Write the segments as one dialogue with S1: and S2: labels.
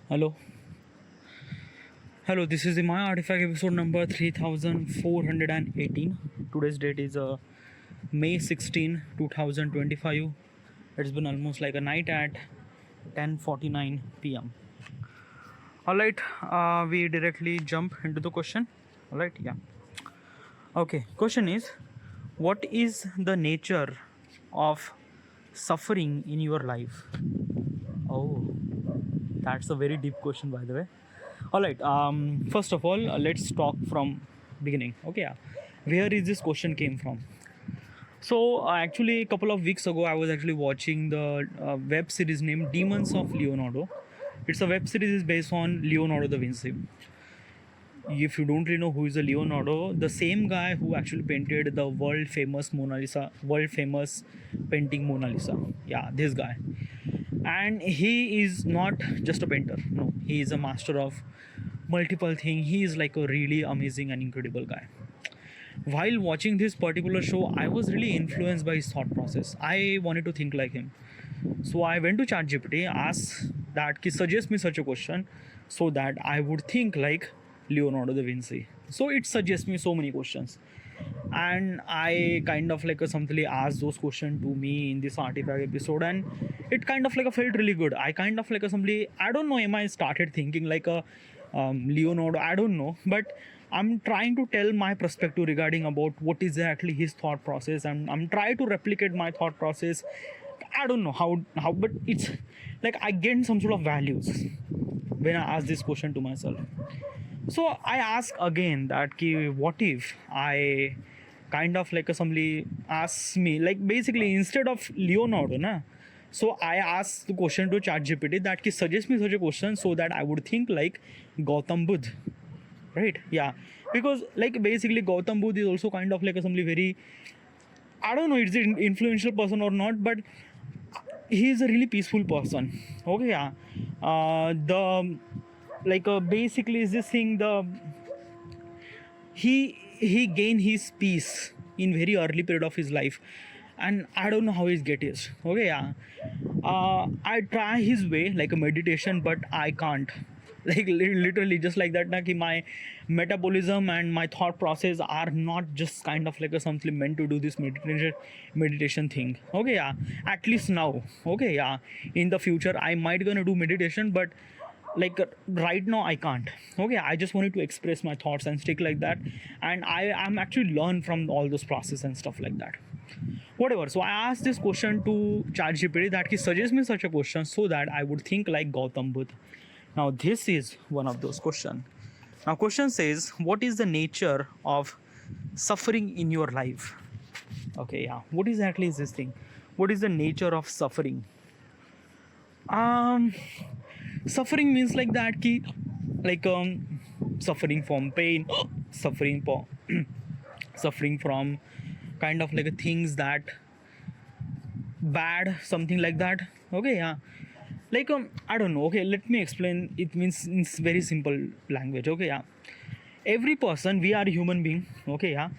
S1: Hello. Hello, this is the My Artifact episode number 3418. Today's date is May 16, 2025. It's been almost like a night at 10:49 p.m. Alright, we directly jump into the question. Alright, yeah. Okay, question is, what is the nature of suffering in your life? Oh, that's a very deep question, by the way. All right. First of all, let's talk from beginning. Okay. Yeah. Where is this question came from? So actually, a couple of weeks ago, I was actually watching the web series named Demons of Leonardo. It's a web series based on Leonardo da Vinci. If you don't really know who is a Leonardo, the same guy who actually painted the world famous Mona Lisa, world famous painting Mona Lisa. Yeah, this guy. And he is not just a painter. No, he is a master of multiple things. He is like a really amazing and incredible guy. While watching this particular show, I was really influenced by his thought process. I wanted to think like him. So I went to ChatGPT, asked that ki suggest me such a question so that I would think like Leonardo da Vinci. So it suggests me so many questions, and I kind of like something asked those questions to me in this artifact episode, and it kind of like felt really good. I kind of like somebody, I don't know, am I started thinking like a Leonardo, I don't know, but I'm trying to tell my perspective regarding about what is actually his thought process, and I'm trying to replicate my thought process. I don't know how, but it's like I gain some sort of values when I ask this question to myself. So I ask again that ki, what if I kind of like somebody asks me like basically instead of Leonardo na, so I asked the question to ChatGPT that ki suggest me such a question so that I would think like Gautam Buddha, right? Yeah, because like basically Gautam Buddha is also kind of like somebody very, I don't know, it's an influential person or not, but he is a really peaceful person. Okay, yeah. The like basically is this thing, the he gained his peace in very early period of his life, and I don't know how he's get it. Okay, yeah. I try his way like a meditation, but I can't. Like literally just like that na, ki my metabolism and my thought process are not just kind of like a something meant to do this meditation thing. Okay, yeah, at least now. Okay, yeah, in the future I might gonna do meditation, but like right now I can't. Okay, I just wanted to express my thoughts and stick like that, and I am actually learn from all those process and stuff like that, whatever. So I asked this question to ChatGPT that he suggests me such a question so that I would think like Gautam Buddha. Now this is one of those questions. Now question says, what is the nature of suffering in your life? Okay, yeah, what exactly is this thing? What is the nature of suffering? um Suffering means like that ki, like suffering from pain, suffering from suffering from kind of like things that bad, something like that. Okay, yeah, like I don't know. Okay, let me explain. It means in very simple language. Okay, yeah, every person, we are human being. Okay, yeah,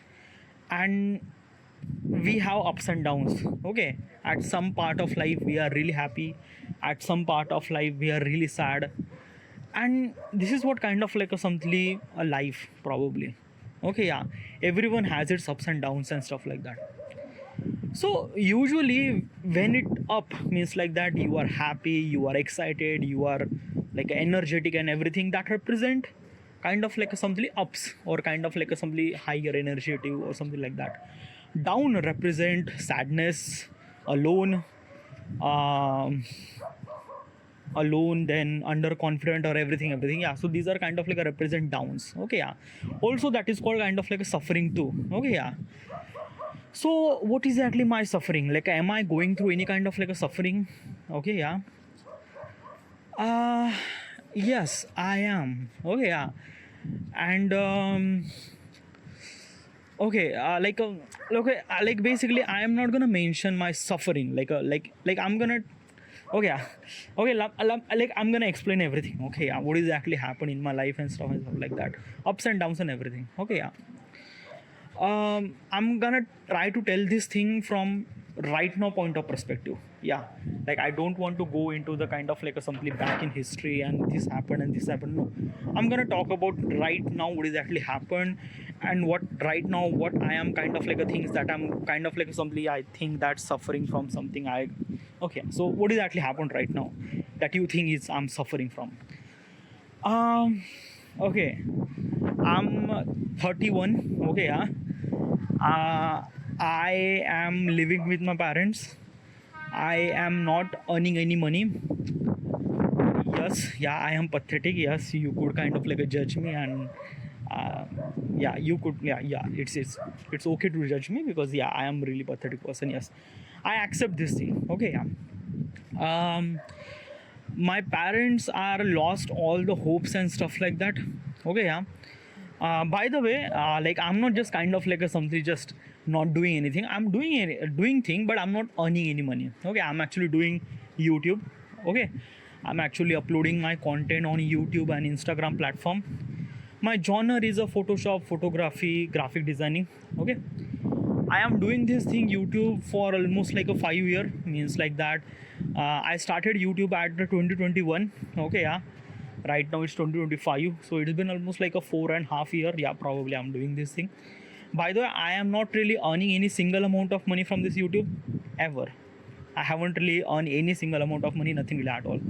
S1: and we have ups and downs. Okay, at some part of life we are really happy, at some part of life we are really sad, and this is what kind of like a something a life probably. Okay, yeah, everyone has its ups and downs and stuff like that. So usually when it up means like that you are happy, you are excited, you are like energetic and everything, that represent kind of like something ups, or kind of like something higher energetic or something like that. Down represent sadness, alone, um, alone, then underconfident or everything. Yeah, so these are kind of like a represent downs. Okay, yeah, also that is called kind of like a suffering too. Okay, yeah. So what is exactly my suffering? Like, am I going through any kind of like a suffering? Okay, yeah. Uh yes, I am. Okay, yeah. And okay, like basically I am not gonna mention my suffering like I'm gonna, okay, yeah. Okay, like I'm gonna explain everything. Okay, yeah, what is actually happened in my life and stuff like that, ups and downs and everything. Okay, yeah. I'm gonna try to tell this thing from right now point of perspective. yeah, like I don't want to go into the kind of like a simply back in history and this happened and this happened. No, I'm gonna talk about right now what is actually happened, and what right now what I am kind of like a things that I'm kind of like simply I think that suffering from something. I Okay, so what is actually happened right now that you think is I'm suffering from? um okay, I'm 31. Okay, yeah. I am living with my parents. I am not earning any money. Yes, yeah, I am pathetic. Yes, you could kind of like judge me, and uh, yeah, you could, yeah. It's okay to judge me because yeah, I am really pathetic person. Yes, I accept this thing. Okay, yeah. Um, my parents are lost all the hopes and stuff like that. Okay, yeah. By the way, like I'm not just kind of like a something just not doing anything. I'm doing thing, but I'm not earning any money. Okay, I'm actually doing YouTube. Okay, I'm actually uploading my content on YouTube and Instagram platform. My genre is a Photoshop, photography, graphic designing. Okay, I am doing this thing YouTube for almost like a 5 year. Means like that. I started YouTube at the 2021. Okay, yeah. Right now it's 2025, so it's been almost like a 4.5 year. Yeah, probably I'm doing this thing. By the way, I am not really earning any single amount of money from this YouTube ever. I haven't really earned any single amount of money, nothing really at all.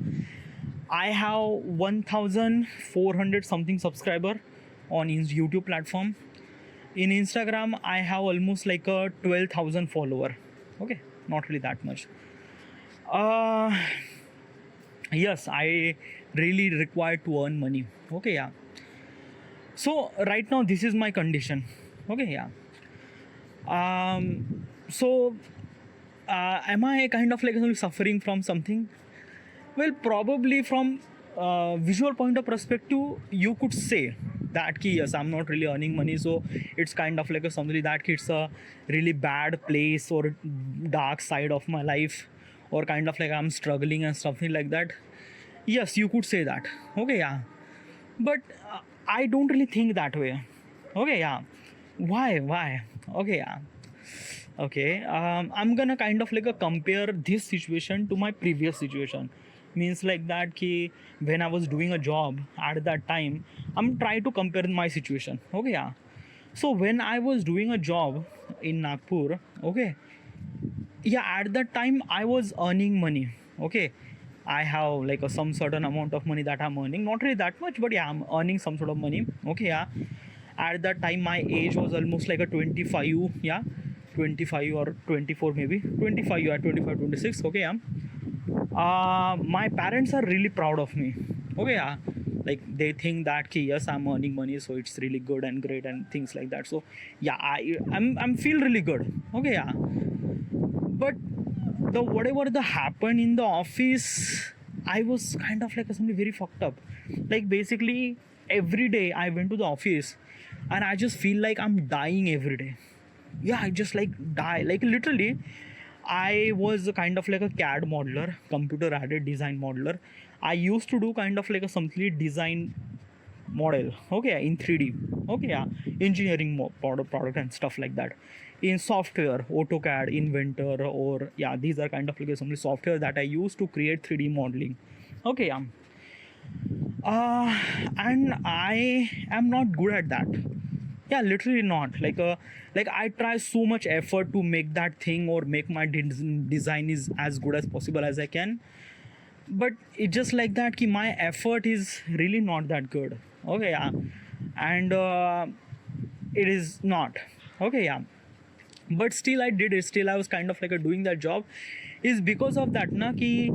S1: I have 1,400 something subscriber on YouTube platform. In Instagram, I have almost like a 12,000 follower. Okay, not really that much. Uh, yes, I really require to earn money. Okay, yeah. So right now this is my condition. Okay, yeah. So am I kind of like suffering from something? Well, probably from visual point of perspective, you could say that ki, yes, I'm not really earning money, so it's kind of like a something that it's a really bad place or dark side of my life, or kind of like I'm struggling and something like that. Yes, you could say that. Okay, yeah. But I don't really think that way. Okay, yeah. Why? Okay, yeah. Okay, I'm gonna kind of like compare this situation to my previous situation. Means like that ki when I was doing a job at that time, I'm trying to compare my situation. Okay, yeah. So when I was doing a job in Nagpur, okay, yeah, at that time I was earning money. Okay, I have like some certain amount of money that I'm earning, not really that much, but yeah, I'm earning some sort of money. Okay, yeah. At that time my age was almost like a 25. Yeah, 25 or 24, maybe 25. Yeah, 25, 26. Okay, yeah. My parents are really proud of me. Okay, yeah. Like they think that ki, yes, I'm earning money, so it's really good and great and things like that. So yeah, I'm feel really good. Okay, yeah. But the whatever the happened in the office, I was kind of like something very fucked up. Like basically every day I went to the office and I just feel like I'm dying every day. Yeah, I just like die. Like literally, I was a kind of like a CAD modeler, computer aided design modeler. I used to do kind of like a complete design model. Okay, in 3D. Okay, yeah, engineering product and stuff like that. In software, AutoCAD, Inventor, or yeah, these are kind of like some software that I use to create 3D modeling. Okay, yeah. And I am not good at that. Yeah, literally not. Like I try so much effort to make that thing or make my design is as good as possible as I can, but it's just like that ki my effort is really not that good. Okay, yeah. And it is not. Okay, yeah. But still I did it. Still I was kind of like doing that job. Is because of that na ki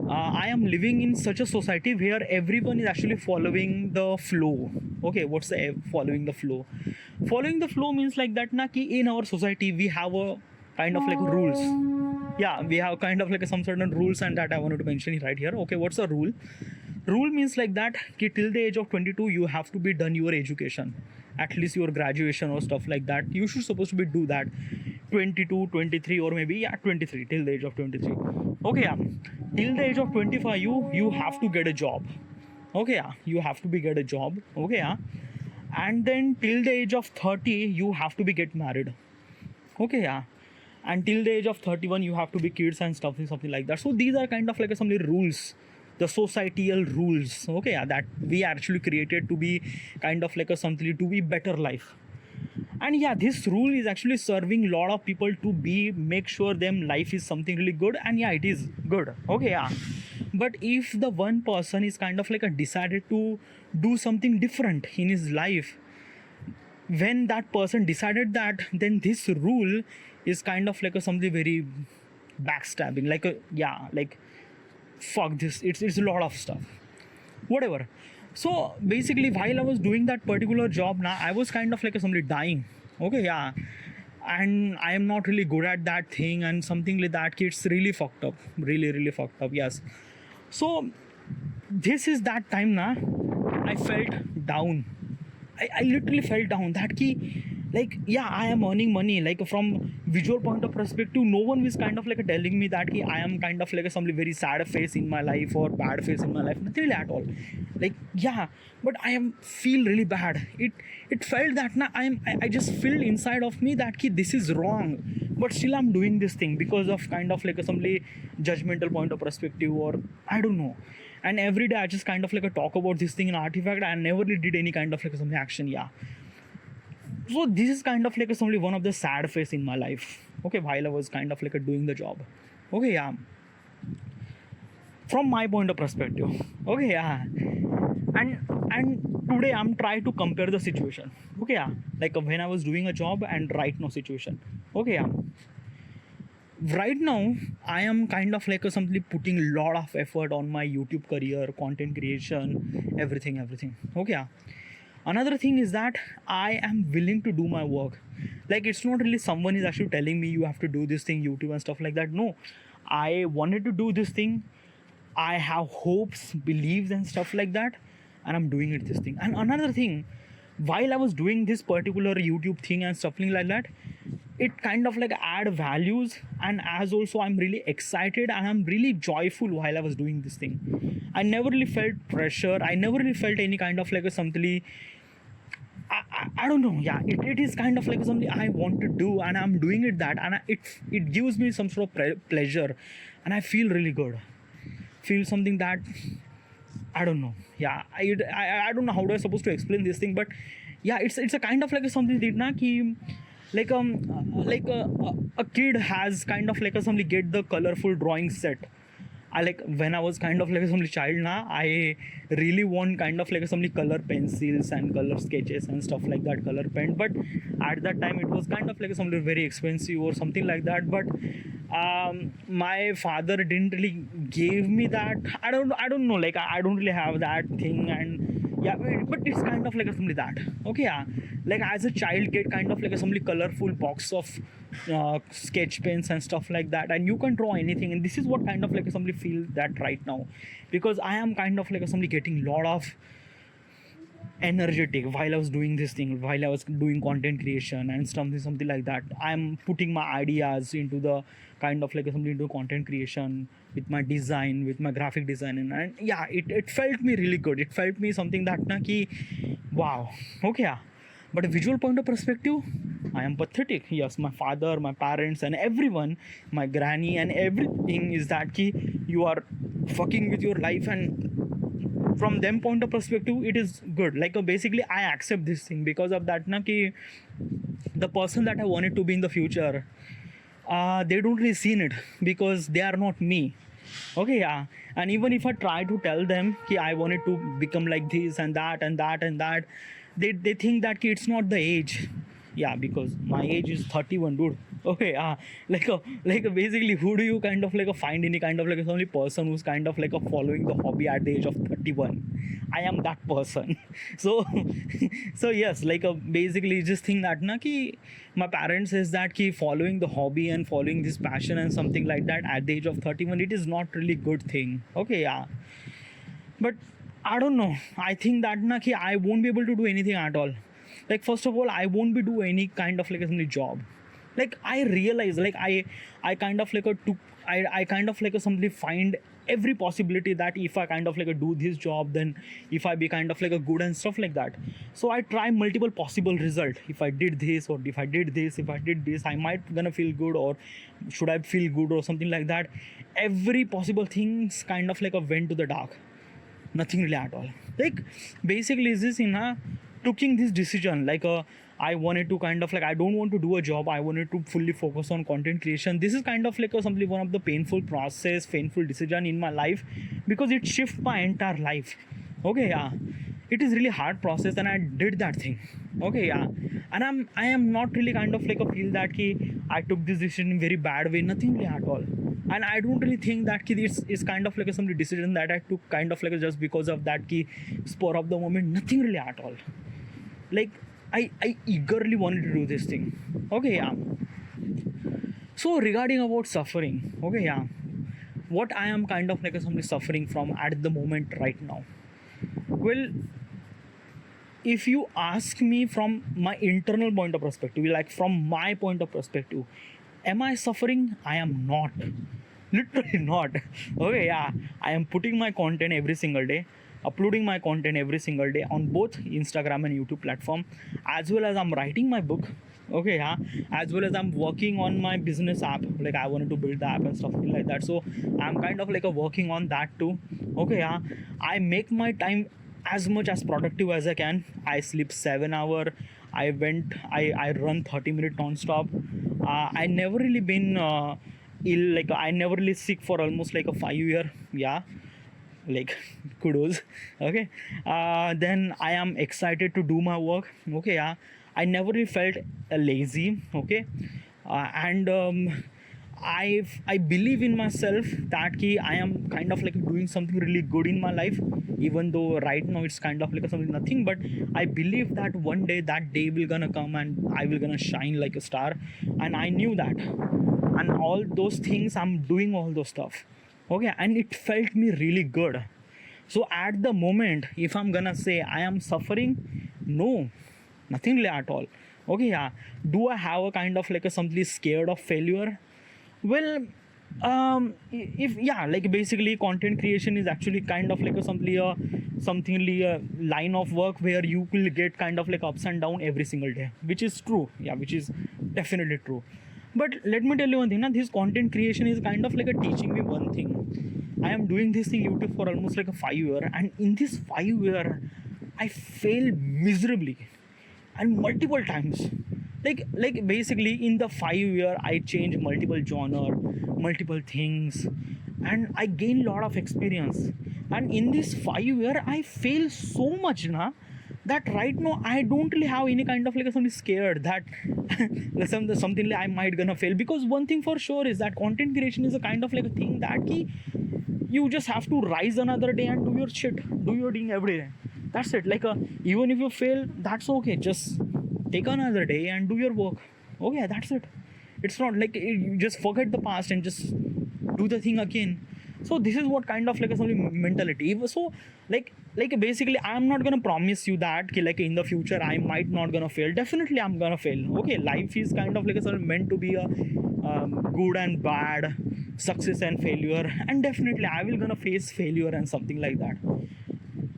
S1: I am living in such a society where everyone is actually following the flow. Okay, what's the following the flow? Following the flow means like that na ki in our society we have a kind of like rules. Yeah, we have kind of like some certain rules, and that I wanted to mention it right here. Okay, what's a rule? Rule means like that ki till the age of 22 you have to be done your education, at least your graduation or stuff like that. You should supposed to be do that 22, 23, or maybe yeah 23, till the age of 23. Okay, yeah. Till the age of 25 you have to get a job. Okay, yeah, you have to be get a job. Okay, yeah. And then till the age of 30 you have to be get married. Okay, yeah. until the age of 31 you have to be kids and stuff, something like that. So these are kind of like some rules, the societal rules, okay, yeah, that we actually created to be kind of like a something to be better life. And yeah, this rule is actually serving a lot of people to be make sure them life is something really good, and yeah, it is good, okay, yeah. But if the one person is kind of like a decided to do something different in his life, when that person decided that, then this rule is kind of like a something very backstabbing, like a, yeah, like fuck this, it's a lot of stuff, whatever. So basically while I was doing that particular job now, I was kind of like a somebody dying, okay, yeah. And I am not really good at that thing and something like that, it's really fucked up, really fucked up, yes. So this is that time now I felt down. I literally felt down that key, like, yeah, I am earning money, like from visual point of perspective, no one is kind of like telling me that key, I am kind of like a some very sad phase in my life or bad phase in my life, nothing really at all. Like, yeah, but I am feel really bad. It felt that now I just feel inside of me that key, this is wrong, but still I'm doing this thing because of kind of like a some judgmental point of perspective, or I don't know. And every day I just kind of like a talk about this thing in artifact. I never really did any kind of like some action, yeah. So this is kind of like only one of the sad phase in my life, okay, while I was kind of like doing the job, okay, yeah, from my point of perspective, okay, yeah. And today I'm trying to compare the situation, okay, yeah, like when I was doing a job and right now situation, okay, yeah. Right now I am kind of like something putting a lot of effort on my YouTube career, content creation, everything, okay, yeah. Another thing is that I am willing to do my work. Like, it's not really someone is actually telling me you have to do this thing, YouTube and stuff like that. No, I wanted to do this thing. I have hopes, beliefs and stuff like that, and I'm doing it this thing. And another thing, while I was doing this particular YouTube thing and stuff like that, it kind of like add values, and as also I'm really excited and I'm really joyful while I was doing this thing. I never really felt pressure. I never really felt any kind of like a something. I don't know. Yeah, it is kind of like something I want to do, and I'm doing it that, and it gives me some sort of pleasure, and I feel really good. Feel something that I don't know. Yeah, I don't know how do I supposed to explain this thing, but yeah, it's a kind of like something that na ki, like a kid has kind of like a somebody get the colorful drawing set. I like when I was kind of like some child now, I really want kind of like some color pencils and color sketches and stuff like that, color pen. But at that time it was kind of like something very expensive or something like that. But my father didn't really give me that. I don't know. Like I don't really have that thing, and yeah, but it's kind of like something that, okay, yeah. Like as a child, get kind of like some colorful box of sketch pens and stuff like that, and you can draw anything. And this is what kind of like somebody feel that right now, because I am kind of like somebody getting lot of energetic while I was doing this thing, while I was doing content creation and something like that. I'm putting my ideas into the kind of like something into content creation with my design, with my graphic design, and yeah, it felt me really good. It felt me something that na ki, wow, okay, yeah. But a visual point of perspective, I am pathetic. Yes, my father, my parents, and everyone, my granny, and everything is that ki you are fucking with your life, and from them point of perspective, it is good. Like basically, I accept this thing because of that. Na ki the person that I wanted to be in the future, they don't really seen it because they are not me. Okay, yeah. And even if I try to tell them ki I wanted to become like this and that and that and that, they think that it's not the age. Yeah, because my age is 31, dude. Okay, like basically, who do you kind of like find any kind of like only person who's kind of like following the hobby at the age of 31? I am that person. So so yes, like basically just think that na ki my parents says that ki following the hobby and following this passion and something like that at the age of 31, it is not really good thing. Okay, yeah. But I don't know. I think that na ki I won't be able to do anything at all. Like first of all, I won't be do any kind of like a job. Like I realize, like I kind of like I kind of like somebody find every possibility that if I kind of like do this job, then if I be kind of like a good and stuff like that. So I try multiple possible result. If I did this, or if I did this, if I did this, I might gonna feel good, or should I feel good, or something like that. Every possible things kind of like a went to the dark. Nothing really at all. Like basically is this in a taking this decision, like I wanted to kind of like, I don't want to do a job, I wanted to fully focus on content creation. This is kind of like something, one of the painful process, painful decision in my life, because it shifts my entire life. Okay, yeah, it is really hard process, and I did that thing. Okay, yeah, and I am not really kind of like a feel that ki I took this decision in very bad way, nothing really at all. And I don't really think that ki this is kind of like a some decision that I took kind of like just because of that ki spur of the moment, nothing really at all. Like I eagerly wanted to do this thing. Okay, yeah. So regarding about suffering, okay, yeah, what I am kind of like somebody suffering from at the moment right now. Well, if you ask me from my internal point of perspective, like from my point of perspective, am I suffering? I am not. Literally not. Okay, yeah, I am putting my content every single day, uploading my content every single day on both Instagram and YouTube platform, as well as I'm writing my book. Okay, yeah, as well as I'm working on my business app, like I wanted to build the app and stuff like that. So I'm kind of like a working on that too. Okay, yeah, I make my time as much as productive as I can. I sleep 7 hour. I run 30 minutes non-stop. I never really been ill, like I never really sick for almost like a 5 year. Yeah, like kudos. Okay, then I am excited to do my work. Okay, yeah, I never really felt lazy. Okay, and I believe in myself that ki I am kind of like doing something really good in my life, even though right now it's kind of like something nothing. But I believe that one day that day will gonna come and I will gonna shine like a star, and I knew that. And all those things, I'm doing all those stuff. Okay, and it felt me really good. So at the moment, if I'm gonna say I am suffering, no, nothing really at all. Okay, yeah, do I have a kind of like a something scared of failure? Well, if yeah, like basically content creation is actually kind of like a something a line of work where you will get kind of like ups and down every single day, which is true. Yeah, which is definitely true. But let me tell you one thing, na, this content creation is kind of like a teaching me one thing. I am doing this in YouTube for almost like a 5 year, and in this 5 year I failed miserably and multiple times. Like basically in the 5 year I changed multiple genre, multiple things, and I gained a lot of experience. And in this 5 year I fail so much na, that right now I don't really have any kind of like something scared that something like I might gonna fail. Because one thing for sure is that content creation is a kind of like a thing that ki you just have to rise another day and do your shit, do your thing every day. That's it. Like even if you fail, that's okay, just take another day and do your work. Okay, that's it. It's not like you just forget the past and just do the thing again. So this is what kind of like a mentality. So like basically I'm not gonna promise you that like in the future I might not gonna fail. Definitely I'm gonna fail. Okay, life is kind of like a meant to be a good and bad, success and failure, and definitely I will gonna face failure and something like that.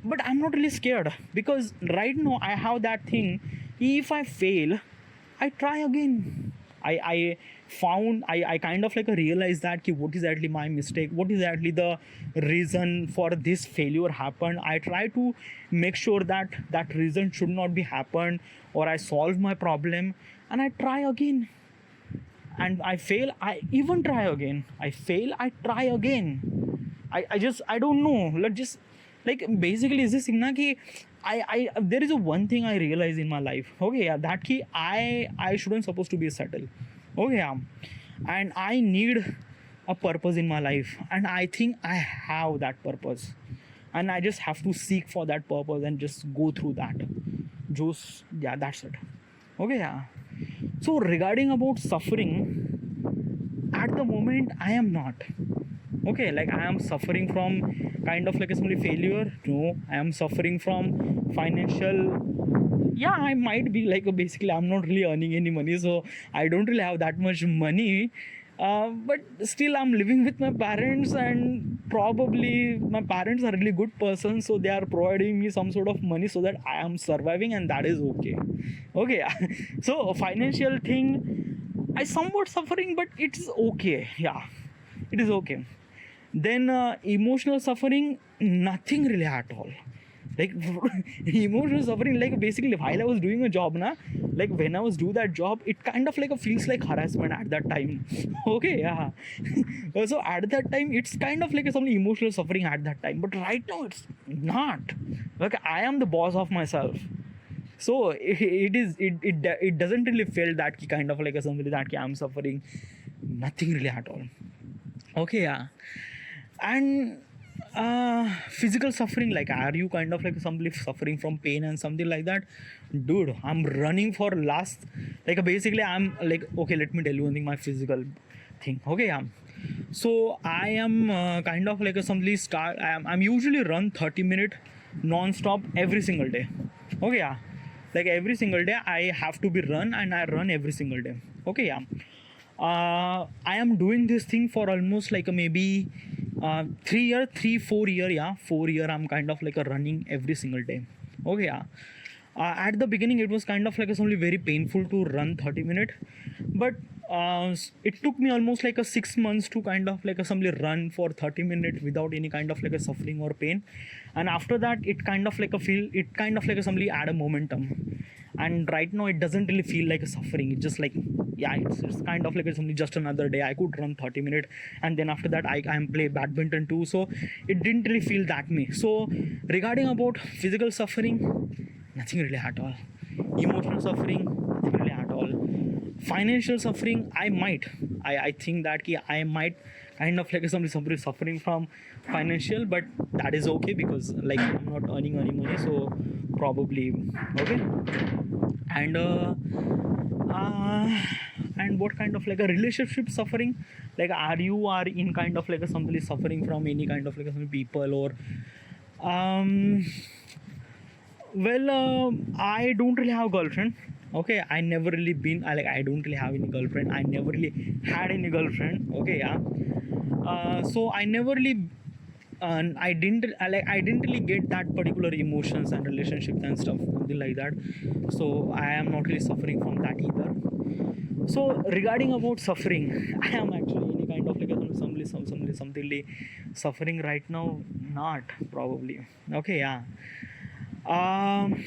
S1: But I'm not really scared, because right now I have that thing. If I fail, I try again. I kind of like realized that ki what is actually my mistake, what is actually the reason for this failure happened. I try to make sure that that reason should not be happened, or I solve my problem and I try again. And I fail, I even try again. I fail, I try again. I don't know. Let's just like basically is this thing na ki I there is a one thing I realize in my life. Okay, yeah, that ki I shouldn't supposed to be settled. Okay, yeah, and I need a purpose in my life, and I think I have that purpose, and I just have to seek for that purpose and just go through that. Just yeah, that's it. Okay, yeah. So regarding about suffering, at the moment I am not. Okay, like I am suffering from kind of like a simply failure. No, I am suffering from financial. Yeah, I might be like basically I'm not really earning any money, so I don't really have that much money. But still I'm living with my parents, and probably my parents are really good persons, so they are providing me some sort of money so that I am surviving, and that is okay. Okay. So a financial thing, I somewhat suffering, but it's okay. Yeah, it is okay. Then emotional suffering, nothing really at all. Like emotional suffering, like basically while I was doing a job na, like when I was do that job, it kind of like a feels like harassment at that time. Okay, yeah. So at that time it's kind of like some emotional suffering at that time, but right now it's not. Like I am the boss of myself, so it doesn't really feel that kind of like something that I'm suffering, nothing really at all. Okay, yeah. And physical suffering, like are you kind of like somebody suffering from pain and something like that? Dude, I'm running for last, like basically I'm like, okay, let me tell you one thing, my physical thing. Okay, yeah. So I am kind of like a somebody start, I'm usually run 30-minute non-stop every single day. Okay, yeah. Like every single day I have to be run, and I run every single day. Okay, yeah. I am doing this thing for almost like a maybe 4 year, yeah, 4 year. I'm kind of like a running every single day. Okay, yeah. At the beginning, it was kind of like only very painful to run 30-minute, but it took me almost like a 6 months to kind of like a simply run for 30 minutes without any kind of like a suffering or pain. And after that, it kind of like a feel, it kind of like a simply add a momentum. And right now it doesn't really feel like a suffering, it's just like, yeah, it's kind of like it's only just another day. I could run 30 minutes, and then after that I am play badminton too, so it didn't really feel that me. So regarding about physical suffering, nothing really at all. Emotional suffering, nothing really at all. Financial suffering, I think that I might kind of like somebody suffering from financial, but that is okay because like I'm not earning any money, so probably okay. And and what kind of like a relationship suffering, like are you are in kind of like a somebody suffering from any kind of like some people, or um well, I don't really have a girlfriend. Okay, I never really been. I don't really have any girlfriend. I never really had any girlfriend. Okay, yeah. So I never really. I didn't really get that particular emotions and relationships and stuff, something like that. So I am not really suffering from that either. So regarding about suffering, I am actually any kind of like a something like suffering right now. Not probably. Okay, yeah. Um,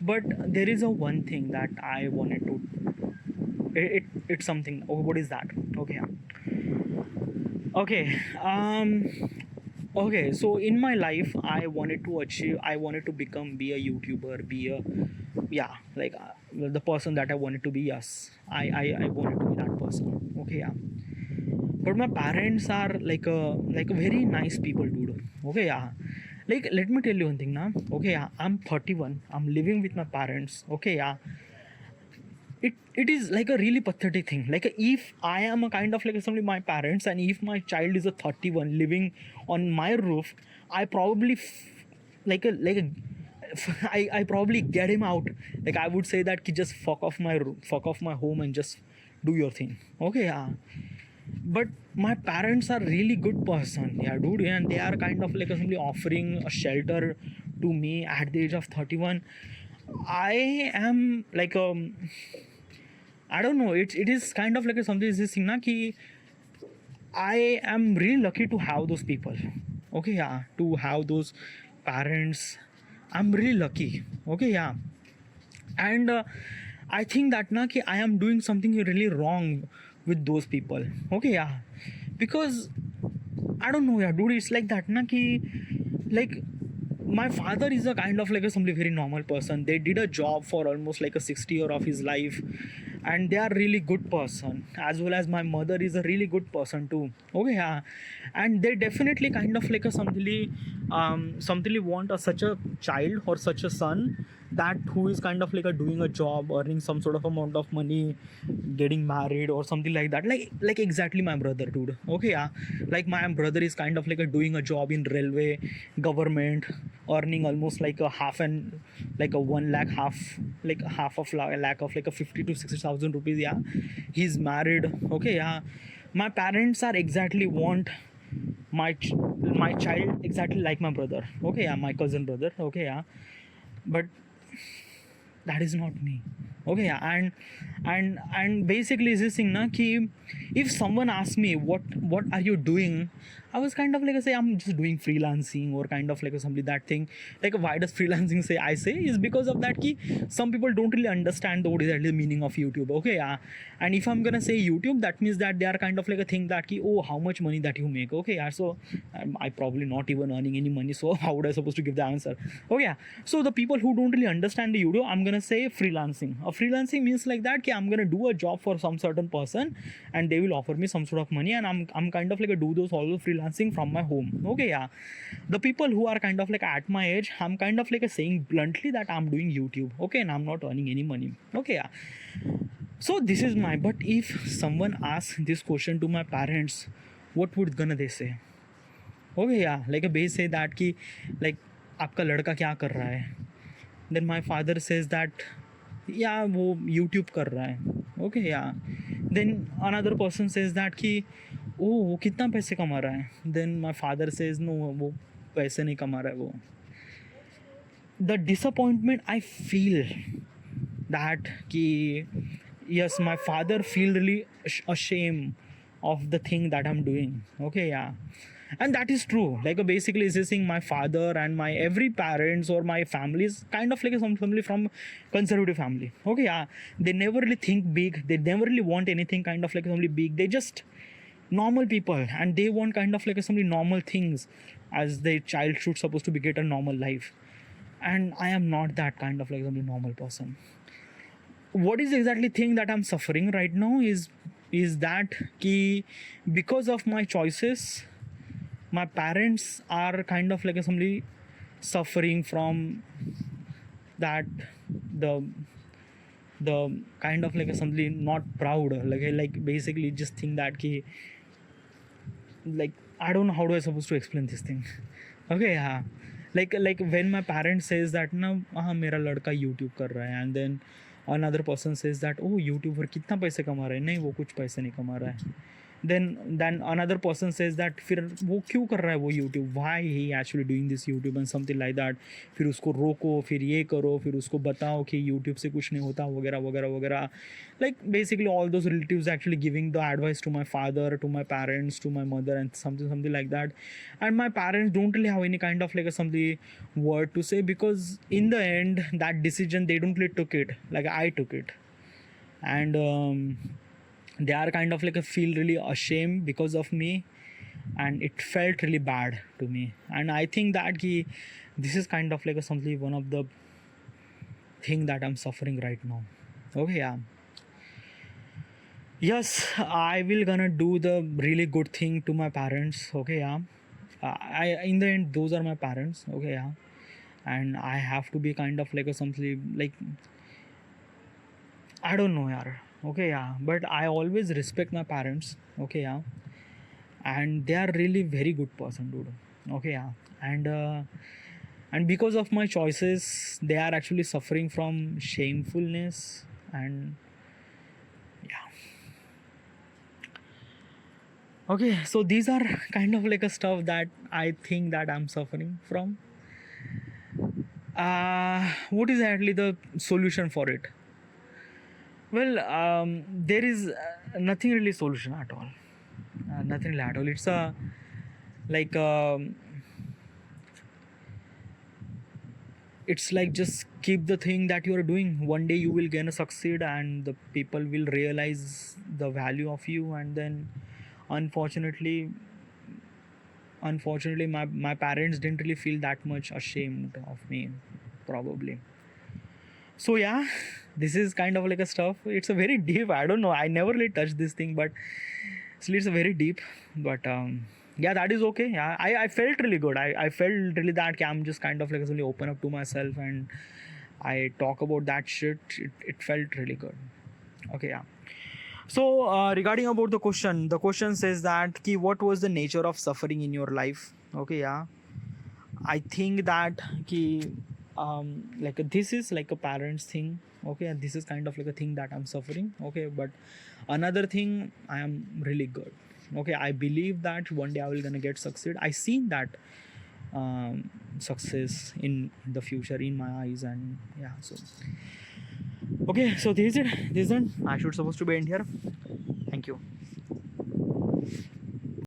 S1: but there is a one thing that I wanted to. It's something. Oh, what is that? Okay. Yeah. Okay. Okay. So in my life, I wanted to achieve. I wanted to be a YouTuber. Yeah, like the person that I wanted to be. Yes, I wanted to be that person. Okay. Yeah. But my parents are like a very nice people, dude. Okay. Yeah. Like let me tell you one thing now. Okay, yeah, I'm 31, I'm living with my parents. Okay, yeah, it is like a really pathetic thing. Like if I am a kind of like somebody my parents, and if my child is a 31 living on my roof, I probably like a I probably get him out. Like I would say that kid, just fuck off my home and just do your thing. Okay, yeah. But my parents are really good person, yeah, dude, and they are kind of like simply offering a shelter to me at the age of 31. I am like I don't know, it is kind of like something is this thing na ki I am really lucky to have those people. Okay, yeah, to have those parents, I'm really lucky. Okay, yeah. And I think that na ki I am doing something really wrong with those people. Okay, yeah, because I don't know, yeah, dude, it's like that na ki like my father is a kind of like a somebody very normal person. They did a job for almost like a 60 year of his life, and they are really good person, as well as my mother is a really good person too. Okay, yeah. And they definitely kind of like a somebody something want such a child or such a son that who is kind of like a doing a job, earning some sort of amount of money, getting married or something like that, like exactly my brother, dude. Okay, yeah, like my brother is kind of like a doing a job in railway government, earning almost like a half and like a 1 lakh half, like half of a lakh of like a 50 to 60,000 rupees. Yeah, he's married. Okay, yeah, my parents are exactly want my child exactly like my brother. Okay, yeah, my cousin brother. Okay, yeah, but that is not me. Okay, yeah, and basically is this thing na ki if someone asks me what are you doing, I was kind of like say I'm just doing freelancing or kind of like something that thing. Like why does freelancing say I say is because of that ki some people don't really understand what is actually the meaning of YouTube. Okay, yeah, and if I'm gonna say YouTube, that means that they are kind of like a thing that ki oh how much money that you make. Okay, yeah, so I probably not even earning any money, so how would I supposed to give the answer? Okay, yeah, so the people who don't really understand the YouTube, I'm gonna say freelancing. Freelancing means like that ki I'm gonna do a job for some certain person and they will offer me some sort of money, and I'm kind of like a do those all the freelancing from my home. Okay, yeah, the people who are kind of like at my age, I'm kind of like a saying bluntly that I'm doing YouTube. Okay, and I'm not earning any money. Okay, yeah, so this is my, but if someone asks this question to my parents, what would gonna they say? Okay, yeah, like a base say that ki like आपका लड़का क्या कर रहा है, then my father says that या वो YouTube कर रहा है. ओके, या then another person says that कि ओ वो कितना पैसे कमा रहा है, then my father says no वो पैसे नहीं कमा रहा है वो. The disappointment I feel that कि yes my father feel really ashamed of the thing that I'm doing. Okay, yeah, and that is true. Like basically is saying my father and my every parents or my family is kind of like some family from conservative family. Okay, yeah, they never really think big, they never really want anything kind of like something big, they just normal people and they want kind of like something normal things as their child should supposed to be get a normal life, and I am not that kind of like something normal person. What is exactly thing that I'm suffering right now is that ki because of my choices my parents are kind of like somebody suffering from that, the kind of like somebody not proud, like basically just think that ki like I don't know how do I supposed to explain this thing. Okay, yeah, like when my parents says that na हाँ मेरा लड़का YouTube कर रहा है, and then another person says that oh YouTuber कितना पैसे कमा रहा है, नहीं वो कुछ पैसे नहीं कमा रहा है. then another person says that फिर वो क्यों कर रहा है वो YouTube, why he actually doing this YouTube and something like that. फिर उसको रोको, फिर ये करो, फिर उसको बताओ कि YouTube से कुछ नहीं होता वगैरह वगैरह वगैरह. Like basically all those relatives actually giving the advice to my father, to my parents, to my mother and something like that. And my parents don't really have any kind of like a something word to say, because in the end that decision they don't really took it like I took it. And they are kind of like a feel really ashamed because of me, and it felt really bad to me. And I think that this is kind of like a something one of the thing that I'm suffering right now. Okay, yeah, yes, I will gonna do the really good thing to my parents. Okay, yeah, I in the end those are my parents. Okay, yeah, and I have to be kind of like a something like I don't know, yaar. Okay, yeah, but I always respect my parents. Okay, yeah, and they are really very good person, dude. Okay, yeah, and because of my choices they are actually suffering from shamefulness. And yeah, okay, so these are kind of like a stuff that I think that I'm suffering from. What is actually the solution for it? Well, there is nothing really solution at all. Nothing really at all. It's a like it's like just keep the thing that you are doing. One day you will gonna succeed, and the people will realize the value of you. And then, unfortunately, my parents didn't really feel that much ashamed of me, probably. So yeah, this is kind of like a stuff. It's a very deep, I don't know, I never really touched this thing, but still it's a very deep. But yeah, that is okay. Yeah, I felt really good. I felt really that I'm just kind of like really open up to myself and I talk about that shit. It felt really good. Okay, yeah. So regarding about the question says that ki, what was the nature of suffering in your life? Okay, yeah. I think that ki, like this is like a parent's thing. Okay, and this is kind of like a thing that I'm suffering. Okay, but another thing, I am really good. Okay, I believe that one day I will gonna get succeed. I seen that success in the future in my eyes, and yeah. So okay, so this is it. This is it. I should supposed to be end here. Thank you.